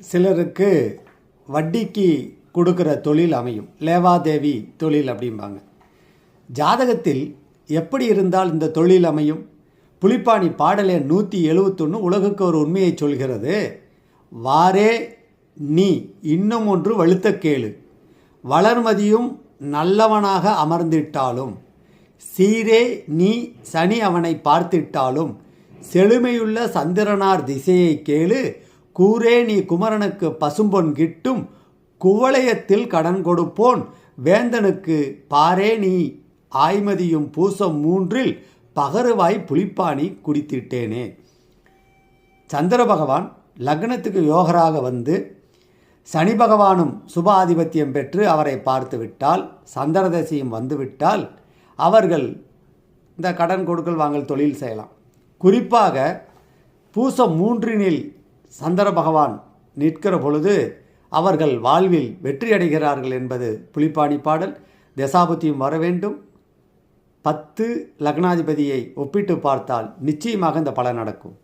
சிலருக்கு வட்டிக்கு கொடுக்குற தொழில் அமையும், லேவாதேவி தொழில் அப்படிம்பாங்க. ஜாதகத்தில் எப்படி இருந்தால் இந்த தொழில் அமையும்? புலிப்பாணி பாடல் எண் 171 உலகுக்கு ஒரு உண்மையை சொல்கிறது. வாரே நீ இன்னும் ஒன்று வலுத்த கேளு, வளர்மதியும் நல்லவனாக அமர்ந்திட்டாலும், சீரே நீ சனி அவனை பார்த்திட்டாலும், செழுமையுள்ள சந்திரனார் திசையை கேளு, கூரே நீ குமரனுக்கு பசும்பொன் கிட்டும், குவளையத்தில் கடன் கொடுப்போன் வேந்தனுக்கு பாரே நீ ஆய்மதியும் பூசம் 3 பகருவாய் புலிப்பாணி குடித்திட்டேனே. சந்திர பகவான் லக்னத்துக்கு யோகராக வந்து சனி பகவானும் சுப ஆதிபத்தியம் பெற்று அவரை பார்த்து விட்டால், சந்திரதசையும் வந்துவிட்டால் அவர்கள் இந்த கடன் கொடுக்கல் வாங்கல் தொழில் செய்யலாம். குறிப்பாக பூசம் 3 சந்திர பகவான் நிற்கிற பொழுது அவர்கள் வாழ்வில் வெற்றி அடைகிறார்கள் என்பது புலிப்பாணி பாடல். தசாபுத்தியும் வர வேண்டும். 10 லக்னாதிபதியை ஒப்பிட்டு பார்த்தால் நிச்சயமாக இந்த பலன் நடக்கும்.